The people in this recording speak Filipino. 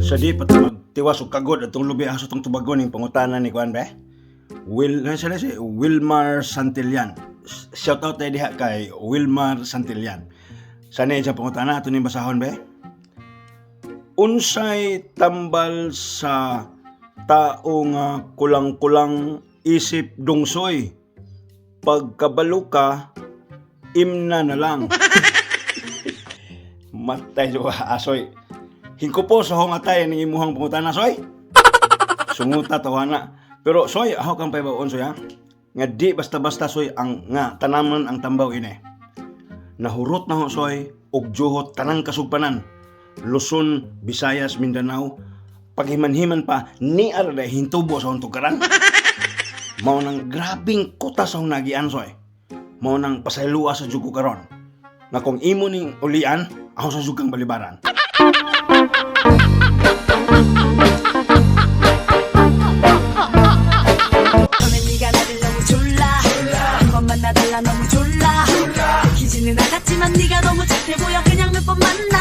Sa di pa ito magtiwas o kagod at itong lubi aso itong tubagon yung pangutanan ni Kuan be. Wilmar Santillan. Shout out tayo diha kay Wilmar Santillan. Sana yung pangutana ito ni basahon be. Unsay tambal sa taong kulang-kulang isip dungsoy. Pagkabalo ka, imna na lang. Matay jo asoy. Hingko po sa hong atay ng imuhang pangutana, soy. Sunguta tawana. Pero soy, ako kang paibaon, soy ha. Nga di basta-basta, soy, ang nga tanaman ang tambaw ini. Nahurot na ho, soy, og juhot tanang kasugpanan. Luzon, Visayas, Mindanao. Paghiman-himan pa, ni arada hintubo sa hong tugaran. Mao nang grabing kuta sa hong nagian, soy. Mao nang pasaylua sa jugo karon. Nga kung imo ning ulian, ako sa jugang balibaran. 나달라 너무 졸라 기지는 나갔지만 네가 너무 착해 보여 그냥 몇 번 만나